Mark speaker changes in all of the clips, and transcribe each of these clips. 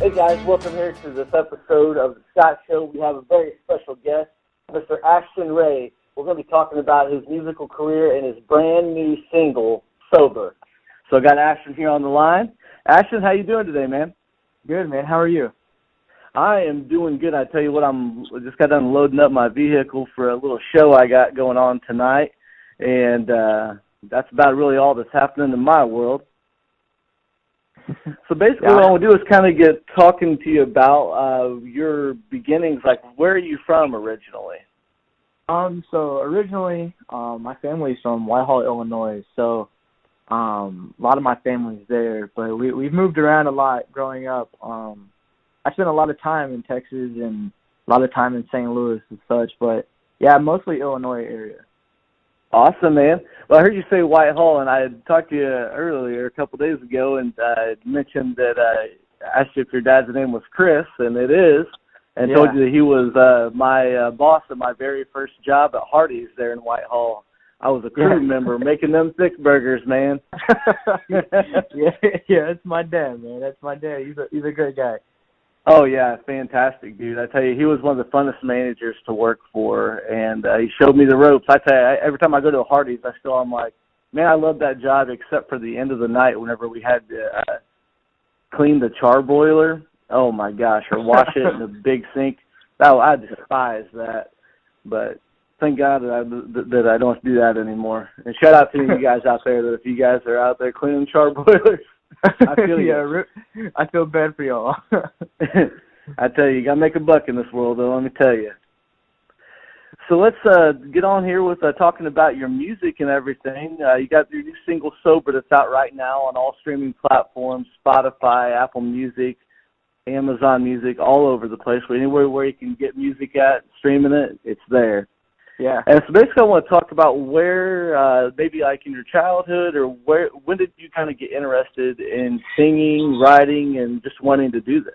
Speaker 1: Hey guys, welcome here to this episode of the Scott Show. We have a very special guest, Mr. Ashten Ray. We're going to be talking about his musical career and his brand new single, Sober. So I got Ashten here on the line. Ashten, how you doing today, man?
Speaker 2: Good, man. How are you?
Speaker 1: I am doing good. I tell you what, I just got done loading up my vehicle for a little show I got going on tonight, and that's about really all that's happening in my world. So basically what I want to do is kind of get talking to you about your beginnings. Like, where are you from originally?
Speaker 2: So originally, my family's from Whitehall, Illinois, so a lot of my family's there, but we've moved around a lot growing up. I spent a lot of time in Texas and a lot of time in St. Louis and such, but yeah, mostly Illinois area.
Speaker 1: Awesome, man. Well, I heard you say Whitehall, and I had talked to you earlier a couple days ago, and mentioned that I asked you if your dad's name was Chris, and it is, and told you that he was my boss at my very first job at Hardees there in Whitehall. I was a crew member making them thick burgers, man.
Speaker 2: yeah, that's my dad, man. That's my dad. He's a great guy.
Speaker 1: Oh, yeah, fantastic, dude. I tell you, he was one of the funnest managers to work for, and he showed me the ropes. I tell you, every time I go to a Hardees, I'm like, man, I love that job except for the end of the night whenever we had to clean the char boiler. Oh, my gosh, or wash it in the big sink. Oh, I despise that, but thank God that I don't do that anymore. And shout out to you guys out there that if you guys are out there cleaning char boilers, I feel you.
Speaker 2: I feel bad for y'all.
Speaker 1: I tell you, you got to make a buck in this world, though, let me tell you. So let's get on here with talking about your music and everything. You got your new single, Sober, that's out right now on all streaming platforms, Spotify, Apple Music, Amazon Music, all over the place. Anywhere where you can get music at, streaming it, it's there.
Speaker 2: Yeah.
Speaker 1: And so basically I want to talk about where, maybe like in your childhood, or when did you kind of get interested in singing, writing, and just wanting to do this?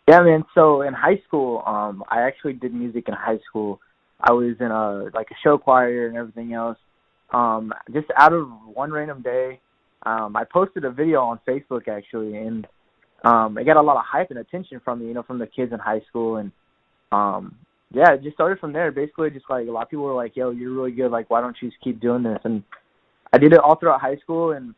Speaker 2: Yeah, man. So in high school, I actually did music in high school. I was in a show choir and everything else. Just out of one random day, I posted a video on Facebook actually, and it got a lot of hype and attention from me, from the kids in high school, and yeah, it just started from there. Basically, just like a lot of people were like, "Yo, you're really good. Like, why don't you just keep doing this?" And I did it all throughout high school, and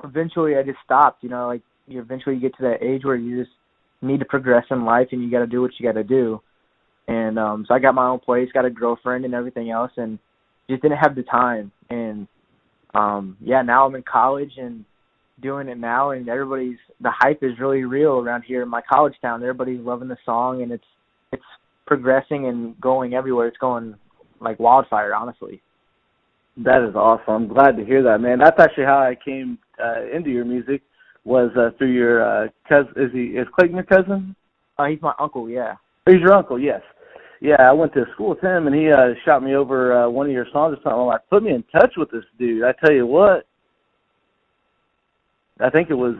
Speaker 2: eventually, I just stopped. Eventually you get to that age where you just need to progress in life, and you got to do what you got to do. And so I got my own place, got a girlfriend, and everything else, and just didn't have the time. And yeah, now I'm in college and doing it now, and the hype is really real around here in my college town. Everybody's loving the song, and it's progressing and going everywhere. It's going like wildfire, honestly.
Speaker 1: That is awesome. I'm glad to hear that, man. That's actually how I came into your music, was through your cousin. Is Clayton your cousin?
Speaker 2: He's my uncle, yeah.
Speaker 1: He's your uncle, yes. Yeah, I went to school with him, and he shot me over one of your songs or something. I'm like, put me in touch with this dude. I tell you what, I think it was,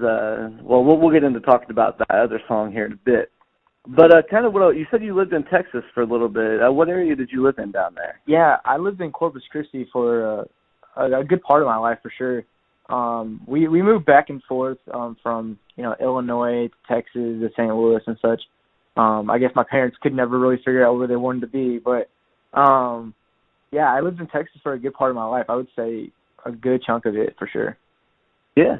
Speaker 1: well, we'll get into talking about that other song here in a bit. But kind of you said you lived in Texas for a little bit. What area did you live in down there?
Speaker 2: Yeah, I lived in Corpus Christi for a good part of my life, for sure. We moved back and forth from Illinois to Texas to St. Louis and such. I guess my parents could never really figure out where they wanted to be, but yeah, I lived in Texas for a good part of my life. I would say a good chunk of it, for sure.
Speaker 1: Yeah,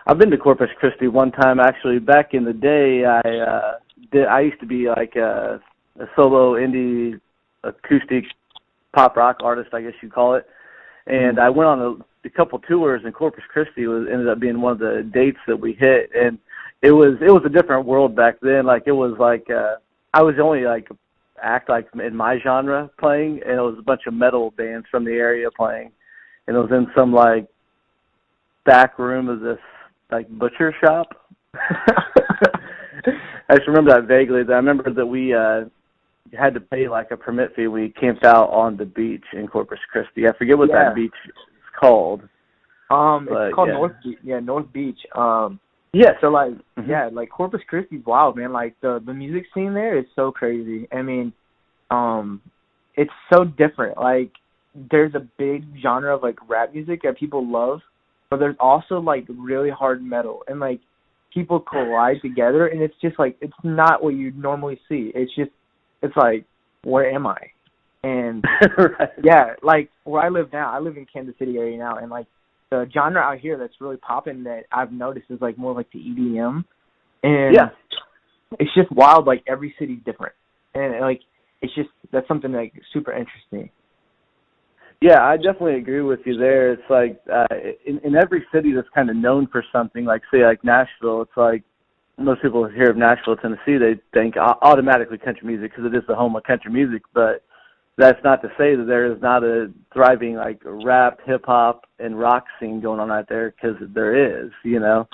Speaker 1: I've been to Corpus Christi one time actually. Back in the day, I used to be like a solo indie acoustic pop rock artist, I guess you'd call it. And I went on a couple tours, and Corpus Christi ended up being one of the dates that we hit. And it was a different world back then. Like, it was like I was the only act in my genre playing, and it was a bunch of metal bands from the area playing. And it was in some back room of this butcher shop. I just remember that vaguely. I remember that we had to pay a permit fee. We camped out on the beach in Corpus Christi. I forget what that beach is called.
Speaker 2: It's called North Beach. Yeah, North Beach.
Speaker 1: Yeah.
Speaker 2: So Corpus Christi's wild, man. The music scene there is so crazy. I mean, it's so different. There's a big genre of rap music that people love, but there's also really hard metal, and people collide together, and it's just like, it's not what you normally see. It's like, where am I? And
Speaker 1: right.
Speaker 2: yeah, like where I live now, I live in Kansas City area now, and like the genre out here that's really popping that I've noticed is like more like the EDM, and
Speaker 1: yeah,
Speaker 2: it's just wild. Like every city's different, and like it's just, that's something like super interesting.
Speaker 1: Yeah, I definitely agree with you there. It's like in every city that's kind of known for something, like say like Nashville, it's like most people hear of Nashville, Tennessee, they think automatically country music because it is the home of country music. But that's not to say that there is not a thriving like rap, hip hop, and rock scene going on out there, because there is, you know.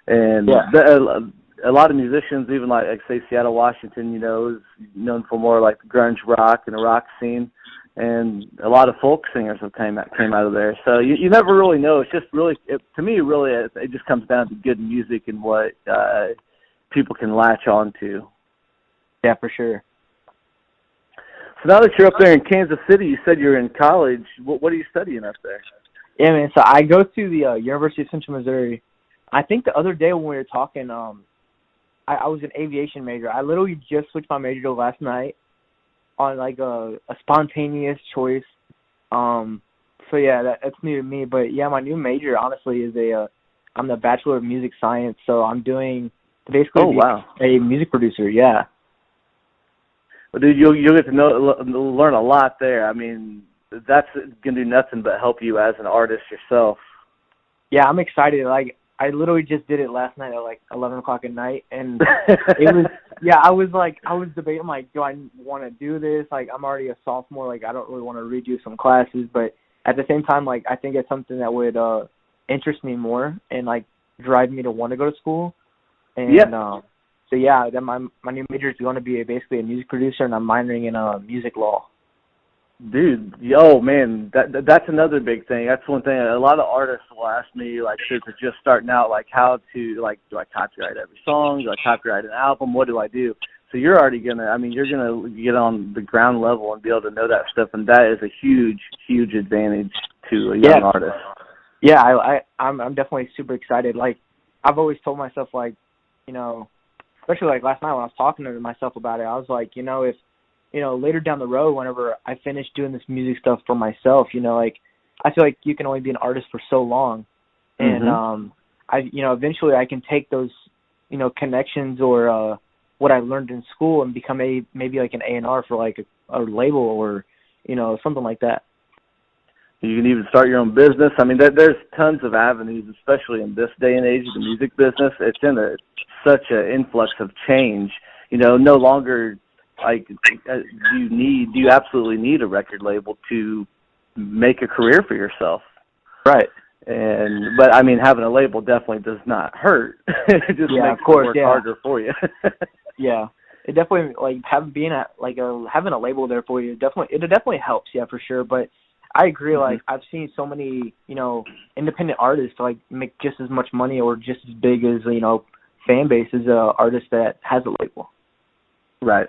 Speaker 1: And a lot of musicians, even like say Seattle, Washington, you know, is known for more like grunge rock and a rock scene. And a lot of folk singers have came out of there. So you never really know. It's just really, to me, really, it just comes down to good music and what people can latch on to.
Speaker 2: Yeah, for sure.
Speaker 1: So now that you're up there in Kansas City, you said you're in college. What are you studying up there?
Speaker 2: Yeah, man. So I go to the University of Central Missouri. I think the other day when we were talking, I was an aviation major. I literally just switched my major to last night on like a spontaneous choice. So yeah, that's new to me. But yeah, my new major honestly is I'm the Bachelor of Music Science. So I'm doing basically a music producer. Yeah.
Speaker 1: Well, dude, you'll get to learn a lot there. I mean, that's gonna do nothing but help you as an artist yourself.
Speaker 2: Yeah, I'm excited. Like, I literally just did it last night at like 11 o'clock at night, and it was, I was debating, like, do I want to do this? Like, I'm already a sophomore, like, I don't really want to redo some classes, but at the same time, like, I think it's something that would interest me more and, like, drive me to want to go to school. And, so yeah, then my new major is going to be basically a music producer, and I'm minoring in music law.
Speaker 1: Dude, oh man, that's another big thing. That's one thing. A lot of artists will ask me, like, to just starting out, like, how to, like, do I copyright every song? Do I copyright an album? What do I do? So you're already gonna, I mean, you're gonna get on the ground level and be able to know that stuff, and that is a huge, huge advantage to a young artist.
Speaker 2: Yeah, I'm definitely super excited. Like, I've always told myself, like, you know, especially like last night when I was talking to myself about it, I was like, you know, if, you know, later down the road, whenever I finish doing this music stuff for myself, you know, like, I feel like you can only be an artist for so long. And, you know, eventually I can take those, you know, connections or what I learned in school and become maybe like an A&R for like a label or, you know, something like that.
Speaker 1: You can even start your own business. I mean, there's tons of avenues, especially in this day and age of the music business. It's in such an influx of change. You know, no longer, like, do you absolutely need a record label to make a career for yourself?
Speaker 2: Right.
Speaker 1: But I mean, having a label definitely does not hurt. It just makes it work harder for you.
Speaker 2: Yeah. It definitely, like, having a label there for you, it definitely helps, yeah, for sure. But I agree, like, I've seen so many, you know, independent artists, like, make just as much money or just as big as, you know, fan base as an artist that has a label.
Speaker 1: Right.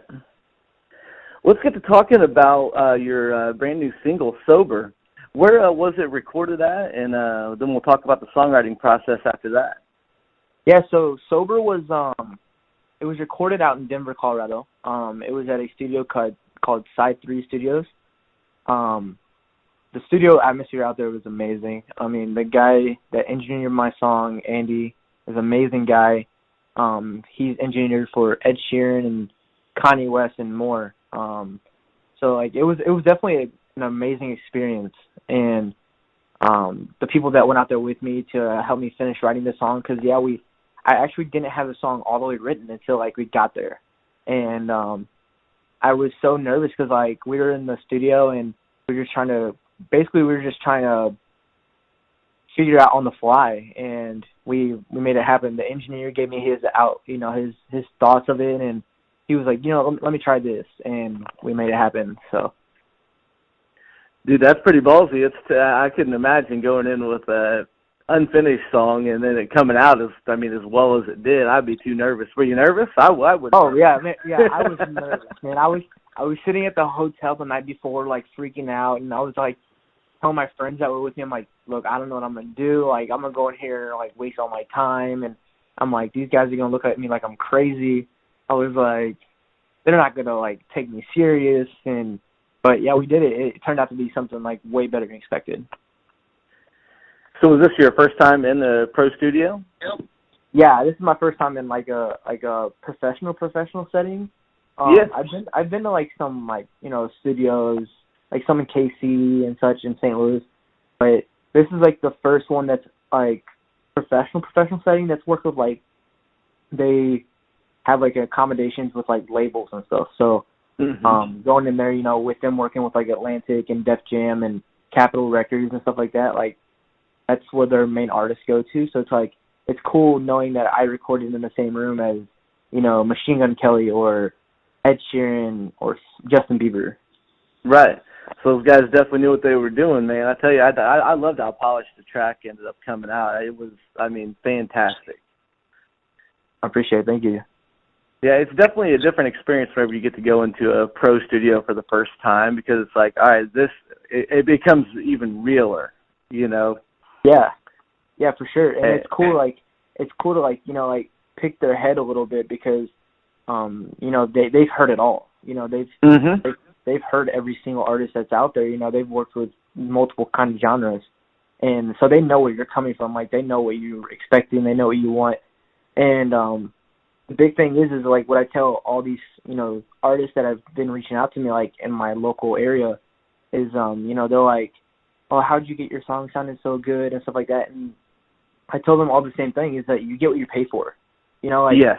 Speaker 1: Let's get to talking about your brand new single, Sober. Where was it recorded at? And then we'll talk about the songwriting process after that.
Speaker 2: Yeah, so Sober was, it was recorded out in Denver, Colorado. It was at a studio called Side 3 Studios. The studio atmosphere out there was amazing. I mean, the guy that engineered my song, Andy, is an amazing guy. He's engineered for Ed Sheeran and Kanye West and more. So like it was definitely an amazing experience, and the people that went out there with me to help me finish writing the song, because I actually didn't have the song all the way written until like we got there, and I was so nervous because like we were in the studio and we were just trying to figure it out on the fly, and we made it happen. The engineer gave me his thoughts of it, and he was like, you know, let me try this, and we made it happen. So,
Speaker 1: dude, that's pretty ballsy. I couldn't imagine going in with a unfinished song and then it coming out as well as it did. I'd be too nervous. Were you nervous? I would.
Speaker 2: Oh yeah, man, yeah, I was nervous, man. I was sitting at the hotel the night before, like freaking out, and I was like telling my friends that were with me, I'm like, look, I don't know what I'm gonna do. Like, I'm gonna go in here and like waste all my time, and I'm like, these guys are gonna look at me like I'm crazy. I was like, they're not gonna like take me serious, but yeah, we did it. It turned out to be something like way better than expected.
Speaker 1: So was this your first time in the pro studio?
Speaker 2: Yeah, this is my first time in like a professional setting.
Speaker 1: Yeah.
Speaker 2: I've been to like some like, you know, studios, like some in KC and such in St. Louis, but this is like the first one that's like professional setting that's worked with like, they have like accommodations with like labels and stuff. So going in there, you know, with them working with like Atlantic and Def Jam and Capitol Records and stuff like that, like that's where their main artists go to. So it's like, it's cool knowing that I recorded in the same room as, you know, Machine Gun Kelly or Ed Sheeran or Justin Bieber.
Speaker 1: Right. So those guys definitely knew what they were doing, man. I tell you, I loved how polished the track ended up coming out. It was, I mean, fantastic.
Speaker 2: I appreciate it. Thank you.
Speaker 1: Yeah, it's definitely a different experience whenever you get to go into a pro studio for the first time, because it's like, all right, it becomes even realer, you know?
Speaker 2: Yeah, for sure. And it's cool to like, you know, like pick their head a little bit because, you know, they've heard it all. You know, they've heard every single artist that's out there. You know, they've worked with multiple kind of genres, and so they know where you're coming from. Like, they know what you're expecting, they know what you want. And the big thing is like what I tell all these, you know, artists that have been reaching out to me like in my local area is, you know, they're like, oh, how'd you get your song sounding so good and stuff like that. And I told them all the same thing, is that you get what you pay for. You know, like,
Speaker 1: yes.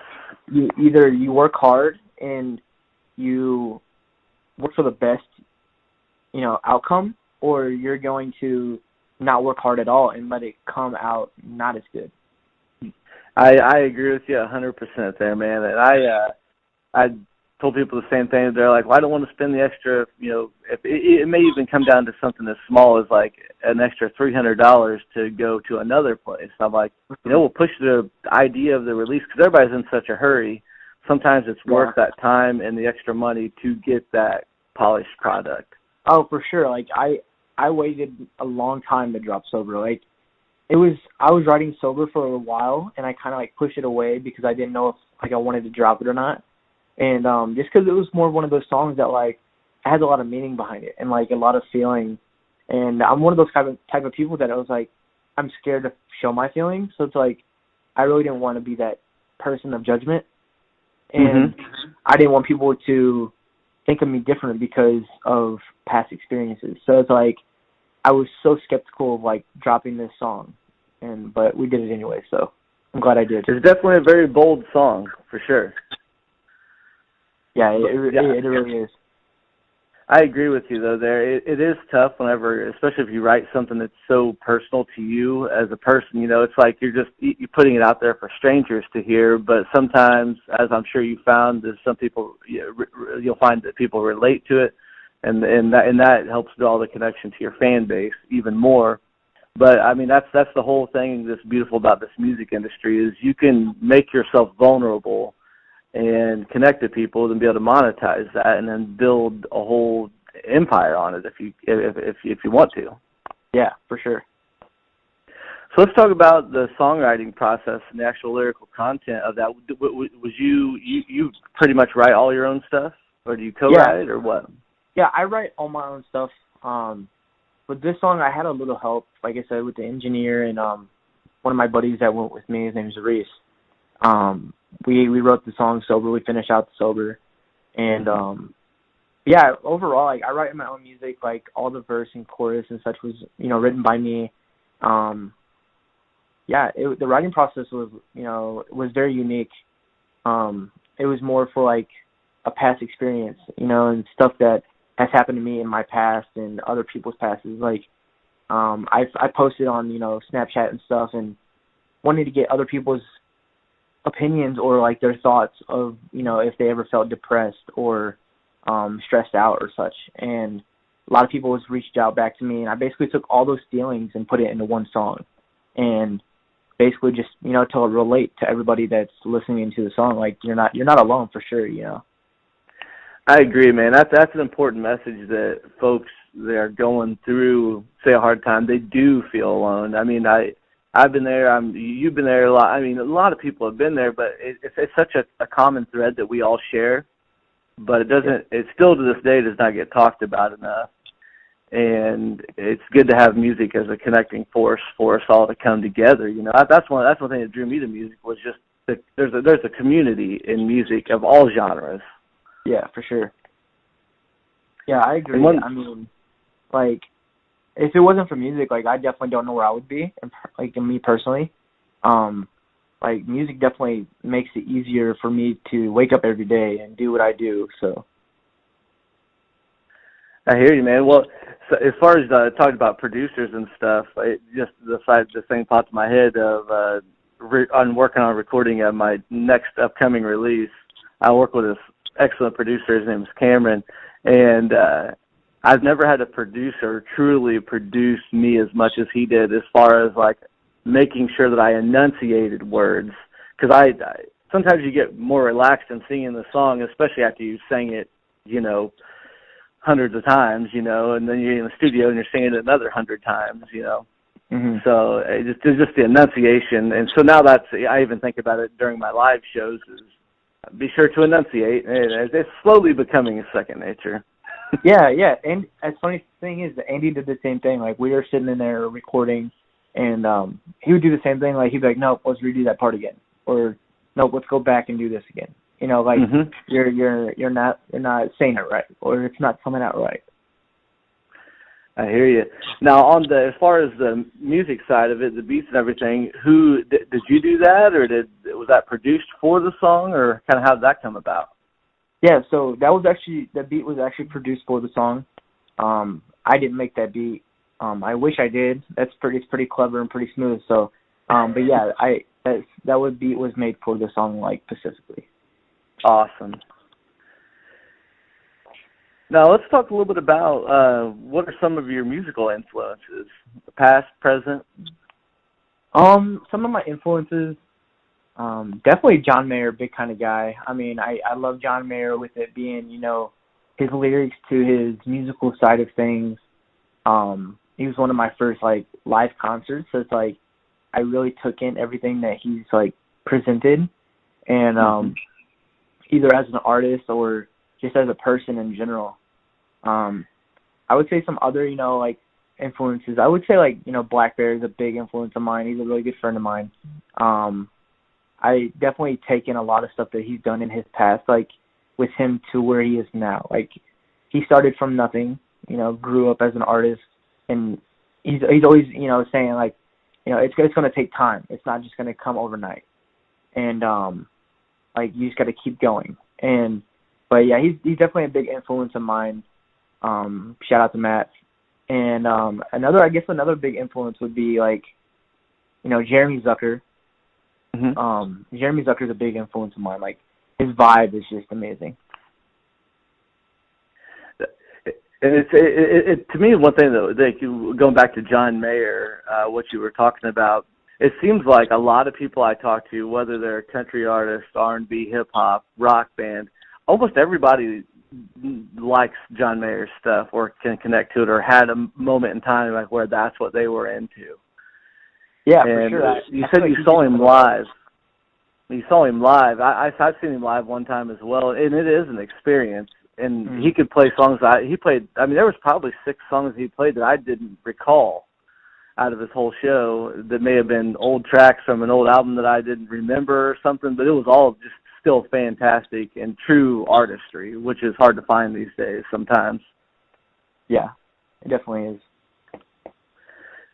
Speaker 2: you work hard and you work for the best, you know, outcome, or you're going to not work hard at all and let it come out not as good.
Speaker 1: I agree with you 100% there, man. And I told people the same thing. They're like, well, I don't want to spend the extra, you know, if it may even come down to something as small as like an extra $300 to go to another place. I'm like, you know, we'll push the idea of the release, because everybody's in such a hurry. Sometimes it's worth that time and the extra money to get that polished product. Oh,
Speaker 2: for sure. Like I waited a long time to drop Sober. Like I was writing Sober for a while, and I kind of like pushed it away because I didn't know if like I wanted to drop it or not. And just because it was more one of those songs that like has a lot of meaning behind it and like a lot of feeling. And I'm one of those type of people that I was like, I'm scared to show my feelings. So it's like, I really didn't want to be that person of judgment. And I didn't want people to think of me different because of past experiences. So it's like, I was so skeptical of like dropping this song, but we did it anyway. So I'm glad I did.
Speaker 1: It's definitely a very bold song for sure.
Speaker 2: Yeah, it really is.
Speaker 1: I agree with you, though, there. It is tough whenever, especially if you write something that's so personal to you as a person. You know, it's like you're putting it out there for strangers to hear, but sometimes, as I'm sure you found, there's some people, you'll find that people relate to it, and that helps draw the connection to your fan base even more. But, I mean, that's the whole thing that's beautiful about this music industry, is you can make yourself vulnerable and connect to people and be able to monetize that and then build a whole empire on it if you want to.
Speaker 2: Yeah, for sure.
Speaker 1: So let's talk about the songwriting process and the actual lyrical content of that. Was you pretty much write all your own stuff, or do you co-write or what?
Speaker 2: Yeah, I write all my own stuff. With this song, I had a little help, like I said, with the engineer and one of my buddies that went with me. His name is Reese. We wrote the song Sober. We finished out the Sober. And, yeah, overall, like, I write my own music. Like, all the verse and chorus and such was, you know, written by me. Yeah, the writing process was, you know, was very unique. It was more for, like, a past experience, you know, and stuff that has happened to me in my past and other people's past. Like, I posted on, you know, Snapchat and stuff and wanted to get other people's opinions or like their thoughts of, you know, if they ever felt depressed or stressed out or such. And a lot of people reached out back to me, and I basically took all those feelings and put it into one song, and basically just, you know, to relate to everybody that's listening to the song. Like, you're not alone, for sure, you know.
Speaker 1: I agree, man. That's an important message, that folks that are going through, say, a hard time, they do feel alone. I mean, I've been there. You've been there a lot. I mean, a lot of people have been there, but it's such a common thread that we all share. But it doesn't. It still to this day does not get talked about enough. And it's good to have music as a connecting force for us all to come together. You know, that's one thing that drew me to music was just that there's a community in music of all genres.
Speaker 2: Yeah, for sure. Yeah, I agree. I mean, like, if it wasn't for music, like, I definitely don't know where I would be, like, me personally. Like, music definitely makes it easier for me to wake up every day and do what I do, so.
Speaker 1: I hear you, man. Well, so as far as talking about producers and stuff, the thing popped in my head of I'm working on recording my next upcoming release. I work with this excellent producer. His name is Cameron, and I've never had a producer truly produce me as much as he did, as far as like making sure that I enunciated words. Because I sometimes you get more relaxed in singing the song, especially after you sang it, you know, hundreds of times, you know, and then you're in the studio and you're singing it another 100 times, you know.
Speaker 2: Mm-hmm.
Speaker 1: So it's just the enunciation. And so now I even think about it during my live shows, is be sure to enunciate. And it's slowly becoming a second nature.
Speaker 2: Yeah. And the funny thing is that Andy did the same thing. Like, we were sitting in there recording, and he would do the same thing. Like, he'd be like, nope, let's redo that part again. Or, nope, let's go back and do this again. You know, like,
Speaker 1: mm-hmm.
Speaker 2: you're not saying it right, or it's not coming out right.
Speaker 1: I hear you. Now, as far as the music side of it, the beats and everything, did you do that, or was that produced for the song, or kind of how did that come about?
Speaker 2: Yeah, so the beat was actually produced for the song. I didn't make that beat. I wish I did. It's pretty clever and pretty smooth. So, but yeah, that beat was made for the song, like, specifically.
Speaker 1: Awesome. Now let's talk a little bit about what are some of your musical influences, past, present.
Speaker 2: Some of my influences, definitely John Mayer, big kind of guy. I mean, I love John Mayer, with it being, you know, his lyrics to his musical side of things. He was one of my first, like, live concerts, so it's like I really took in everything that he's, like, presented, and either as an artist or just as a person in general. I would say some other, you know, like, influences. I would say, like, you know, Black Bear is a big influence of mine. He's a really good friend of mine. I definitely take in a lot of stuff that he's done in his past, like, with him to where he is now. Like, he started from nothing, you know, grew up as an artist, and he's always, you know, saying, like, you know, it's going to take time. It's not just going to come overnight. And, like, you just got to keep going. But yeah, he's definitely a big influence of mine. Shout out to Matt. And another big influence would be, like, you know, Jeremy Zucker. Mm-hmm. Jeremy Zucker is a big influence of mine. Like, his vibe is just amazing.
Speaker 1: And it to me, one thing that going back to John Mayer, what you were talking about, it seems like a lot of people I talk to, whether they're a country artist, R&B, hip hop, rock band, almost everybody likes John Mayer's stuff or can connect to it or had a moment in time like where that's what they were into.
Speaker 2: Yeah,
Speaker 1: and
Speaker 2: for sure.
Speaker 1: You said you saw him live. You saw him live. I've seen him live one time as well, and it is an experience. And he could play songs. He played. I mean, there was probably 6 songs he played that I didn't recall out of his whole show. That may have been old tracks from an old album that I didn't remember or something. But it was all just still fantastic and true artistry, which is hard to find these days sometimes.
Speaker 2: Yeah, it definitely is.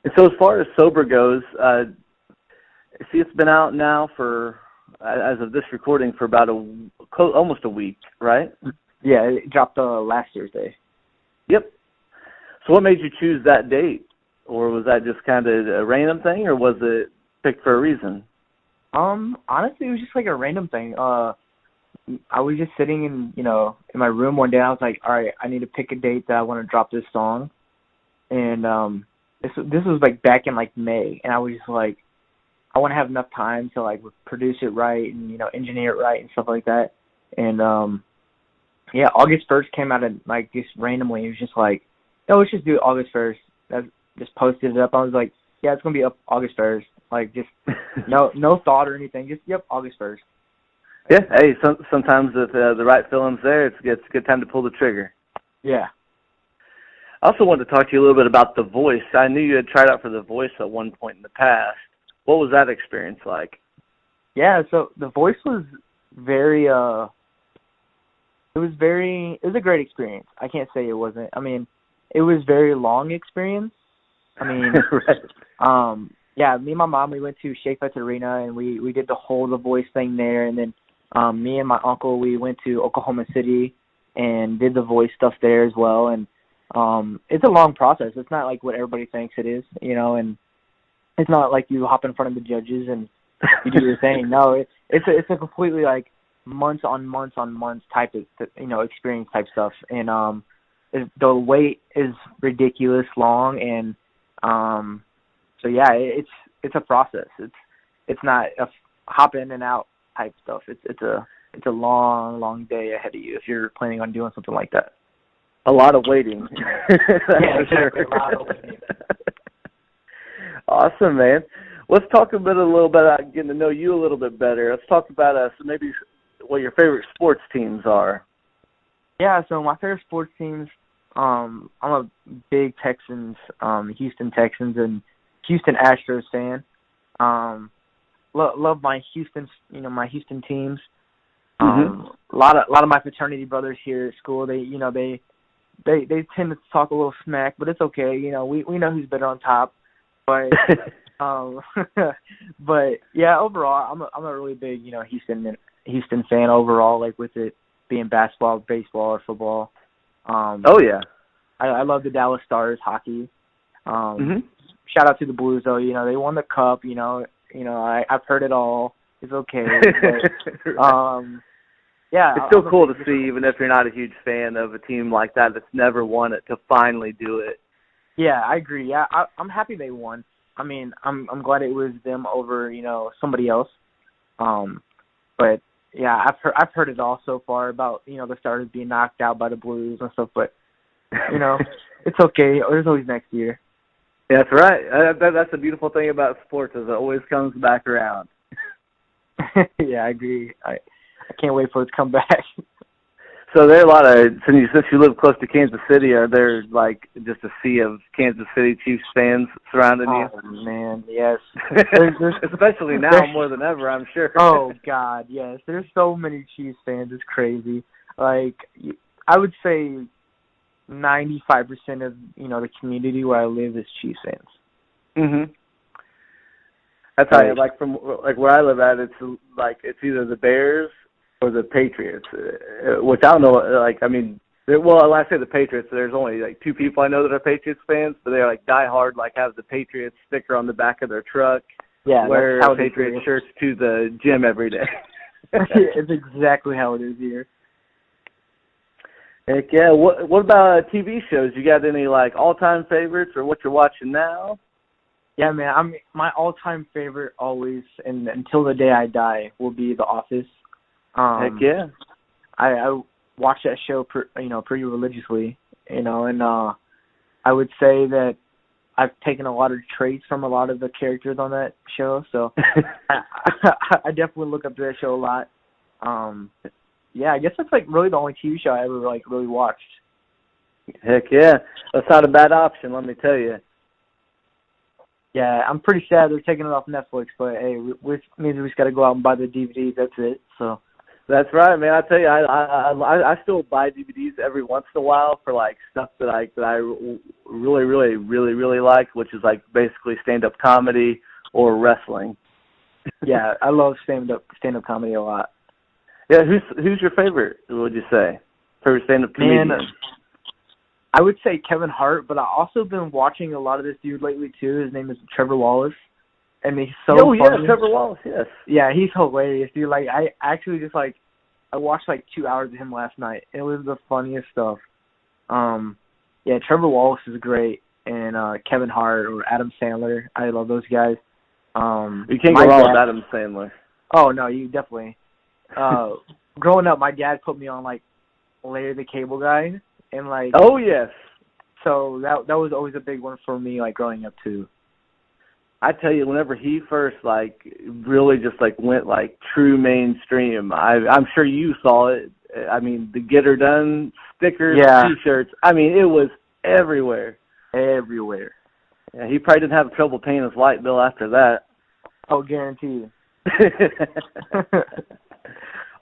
Speaker 1: And so as far as Sober goes, see, it's been out now for, as of this recording, for about almost a week, right?
Speaker 2: Yeah, it dropped last Thursday.
Speaker 1: Yep. So what made you choose that date? Or was that just kind of a random thing, or was it picked for a reason?
Speaker 2: Honestly, it was just like a random thing. I was just sitting in my room one day, and I was like, all right, I need to pick a date that I want to drop this song. And this was like back in like May, and I was just like, I want to have enough time to like produce it right and engineer it right and stuff like that. And yeah, August 1st came out and like just randomly. It was just like, no, let's just do it August 1st. I just posted it up. I was like, yeah, it's gonna be up August 1st. Like, just no thought or anything. Just, yep, August 1st.
Speaker 1: Yeah, hey, sometimes if the right feeling's there, it's a good time to pull the trigger.
Speaker 2: Yeah.
Speaker 1: I also wanted to talk to you a little bit about The Voice. I knew you had tried out for The Voice at one point in the past. What was that experience like?
Speaker 2: Yeah, so The Voice was very, it was a great experience. I can't say it wasn't. I mean, it was very long experience. I mean,
Speaker 1: right.
Speaker 2: Yeah, me and my mom, we went to Shea-Fetz Arena, and we did the whole The Voice thing there, and then me and my uncle, we went to Oklahoma City and did The Voice stuff there as well, and it's a long process. It's not like what everybody thinks it is, you know, and it's not like you hop in front of the judges and you do your thing. No, it's a completely like months on months type of, you know, experience type stuff, and the wait is ridiculous long, and so yeah, it's a process. It's not a hop in and out type stuff. It's a long day ahead of you if you're planning on doing something like that.
Speaker 1: A lot of waiting.
Speaker 2: Yeah, exactly. A lot of waiting.
Speaker 1: Awesome, man. Let's talk a little bit about getting to know you a little bit better. Let's talk about maybe what your favorite sports teams are.
Speaker 2: Yeah, so my favorite sports teams, I'm a big Houston Texans and Houston Astros fan. Love my Houston teams. A lot of my fraternity brothers here at school, they tend to talk a little smack, but it's okay. You know, we know who's better on top. But but yeah, overall, I'm a really big, you know, Houston fan overall. Like with it being basketball, baseball, or football.
Speaker 1: Oh yeah,
Speaker 2: I love the Dallas Stars hockey. Shout out to the Blues though. You know, they won the cup. You know, I've heard it all. It's okay. But, yeah,
Speaker 1: it's still cool to see, even if you're not a huge fan of a team like that that's never won it, to finally do it.
Speaker 2: Yeah, I agree. Yeah, I'm happy they won. I mean, I'm glad it was them over, you know, somebody else. But yeah, I've heard it all so far about, you know, the Stars being knocked out by the Blues and stuff. But you know, it's okay. There's always next year.
Speaker 1: Yeah, that's right. That's the beautiful thing about sports, is it always comes back around.
Speaker 2: Yeah, I agree. I can't wait for it to come back.
Speaker 1: So there are a lot of, since you live close to Kansas City, are there like just a sea of Kansas City Chiefs fans surrounding you?
Speaker 2: Oh man, yes.
Speaker 1: Especially now more than ever, I'm sure.
Speaker 2: Oh God, yes. There's so many Chiefs fans. It's crazy. Like, I would say 95% of, you know, the community where I live is Chiefs fans.
Speaker 1: Mhm. That's how, like, from like where I live at, it's either the Bears or the Patriots, which I don't know. Like, I mean, well, when I say the Patriots, there's only like two people I know that are Patriots fans, but they're like diehard, like have the Patriots sticker on the back of their truck.
Speaker 2: Yeah,
Speaker 1: wear Patriots shirts to the gym every day.
Speaker 2: It's exactly how it is here.
Speaker 1: Heck yeah. What about TV shows? You got any like all-time favorites or what you're watching now?
Speaker 2: Yeah, man. My all-time favorite always, and until the day I die, will be The Office.
Speaker 1: Heck yeah.
Speaker 2: I watch that show, pretty religiously, you know, and I would say that I've taken a lot of traits from a lot of the characters on that show, so I definitely look up to that show a lot. Yeah, I guess that's like really the only TV show I ever like really watched.
Speaker 1: Heck yeah, that's not a bad option, let me tell you.
Speaker 2: Yeah, I'm pretty sad they're taking it off Netflix, but hey, we just got to go out and buy the DVDs. That's it. So.
Speaker 1: That's right, man. I tell you, I still buy DVDs every once in a while for like stuff that I really like, which is like basically stand-up comedy or wrestling.
Speaker 2: Yeah, I love stand-up comedy a lot.
Speaker 1: Yeah, who's your favorite? What would you say? Favorite stand-up comedian?
Speaker 2: Man, I would say Kevin Hart, but I've also been watching a lot of this dude lately too. His name is Trevor Wallace. And he's so funny.
Speaker 1: Yeah, Trevor Wallace, yes.
Speaker 2: Yeah, he's hilarious, dude. Like, I actually just, like, I watched, like, 2 hours of him last night. It was the funniest stuff. Yeah, Trevor Wallace is great. And Kevin Hart or Adam Sandler, I love those guys.
Speaker 1: You can't go wrong with Adam Sandler.
Speaker 2: Oh, no, you definitely. Growing up, my dad put me on, like, Larry the Cable Guy. And, like...
Speaker 1: Oh, yes.
Speaker 2: So that was always a big one for me, like, growing up, too.
Speaker 1: I tell you, whenever he first like really just like went like true mainstream, I'm sure you saw it. I mean, the Get Her Done stickers,
Speaker 2: Yeah.
Speaker 1: T-shirts. I mean, it was everywhere.
Speaker 2: Everywhere.
Speaker 1: Yeah, he probably didn't have trouble paying his light bill after that.
Speaker 2: Oh, guaranteed.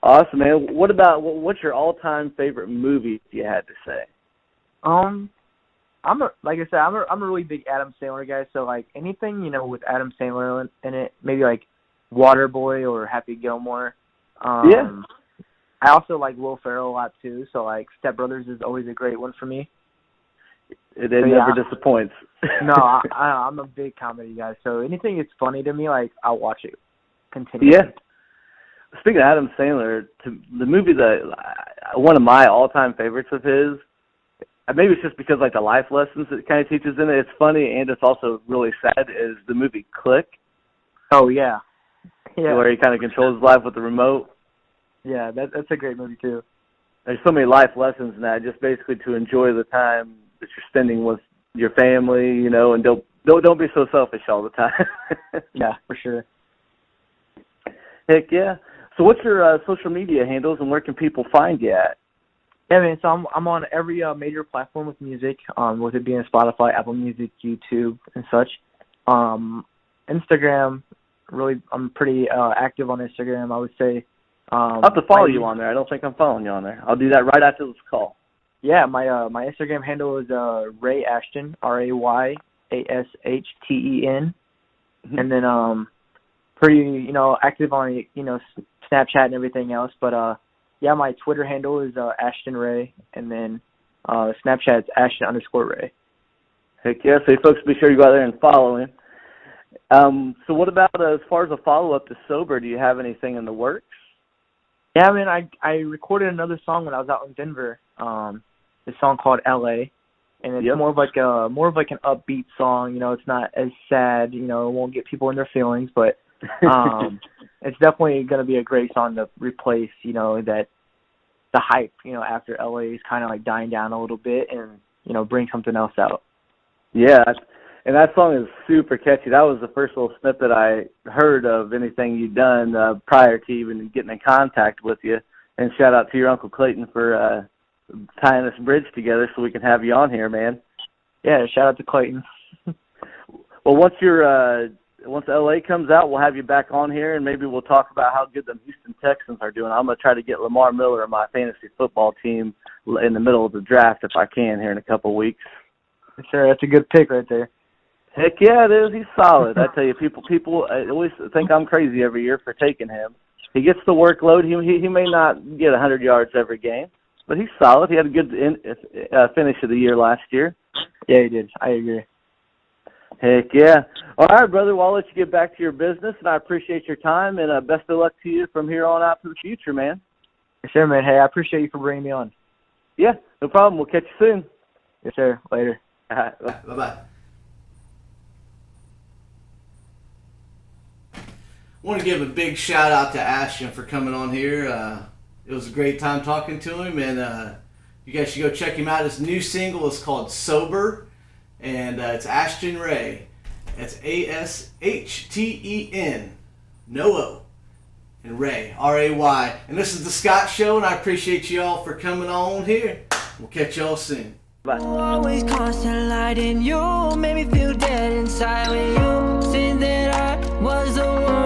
Speaker 1: Awesome, man. What's your all-time favorite movie, if you had to say?
Speaker 2: Like I said, I'm a really big Adam Sandler guy. So like anything with Adam Sandler in it, maybe like Waterboy or Happy Gilmore.
Speaker 1: Yeah.
Speaker 2: I also like Will Ferrell a lot too. So like Step Brothers is always a great one for me.
Speaker 1: It never disappoints.
Speaker 2: No, I'm a big comedy guy. So anything that's funny to me, like I'll watch it continuously.
Speaker 1: Yeah. Speaking of Adam Sandler, the movie that one of my all-time favorites of his, maybe it's just because like the life lessons it kind of teaches in it. It's funny and it's also really sad. Is the movie Click?
Speaker 2: Oh yeah,
Speaker 1: where he kind of controls his life with the remote.
Speaker 2: Yeah, that's a great movie too.
Speaker 1: There's so many life lessons in that. Just basically to enjoy the time that you're spending with your family, and don't be so selfish all the time.
Speaker 2: Yeah, for sure.
Speaker 1: Heck yeah. So what's your social media handles and where can people find you at?
Speaker 2: Yeah, man, so I'm on every major platform with music, with it being Spotify, Apple Music, YouTube, and such. Instagram, really, I'm pretty active on Instagram, I would say.
Speaker 1: I'll have to follow you on there. I don't think I'm following you on there. I'll do that right after this call.
Speaker 2: Yeah, my Instagram handle is Ray Ashten, RayAshten,
Speaker 1: Mm-hmm.
Speaker 2: and then pretty active on Snapchat and everything else. But yeah, my Twitter handle is Ashten Ray, and then Snapchat's Ashten_Ray.
Speaker 1: Heck yeah, so you folks be sure you go out there and follow him. So what about as far as a follow-up to Sober, do you have anything in the works?
Speaker 2: Yeah, man, I recorded another song when I was out in Denver. This song called L.A., and it's more of like an upbeat song. It's not as sad. It won't get people in their feelings, but it's definitely going to be a great song to replace. That the hype. After L.A. is kind of like dying down a little bit, and bring something else out. Yeah.
Speaker 1: And that song is super catchy. That was the first little snippet I heard of anything you'd done prior to even getting in contact with you. And shout out to your Uncle Clayton for tying this bridge together so we can have you on here, man.
Speaker 2: Yeah, shout out to Clayton.
Speaker 1: Well, once LA comes out, we'll have you back on here, and maybe we'll talk about how good the Houston Texans are doing. I'm going to try to get Lamar Miller on my fantasy football team in the middle of the draft if I can here in a couple of weeks.
Speaker 2: Sure, that's a good pick right there.
Speaker 1: Heck yeah, it is. He's solid. I tell you, people always think I'm crazy every year for taking him. He gets the workload. He may not get 100 yards every game, but he's solid. He had a good finish of the year last year.
Speaker 2: Yeah, he did. I agree.
Speaker 1: Heck yeah. All right, brother. Well, I'll let you get back to your business, and I appreciate your time, and best of luck to you from here on out to the future, man.
Speaker 2: Yes, sir, man. Hey, I appreciate you for bringing me on.
Speaker 1: Yeah, no problem. We'll catch you soon.
Speaker 2: Yes, sir. Later.
Speaker 1: All right. Bye-bye.
Speaker 3: I want to give a big shout out to Ashten for coming on here. It was a great time talking to him, and you guys should go check him out. His new single is called Sober, and it's Ashten Ray. That's Ashten, no O, and Ray, R-A-Y. And this is The Scott Show, and I appreciate you all for coming on here. We'll catch y'all soon.
Speaker 1: Bye.
Speaker 4: Always constant light in you, made me feel dead inside when you said that I was the one.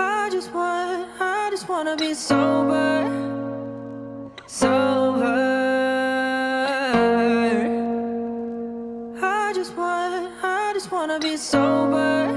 Speaker 4: I just wanna be sober. I just wanna be sober.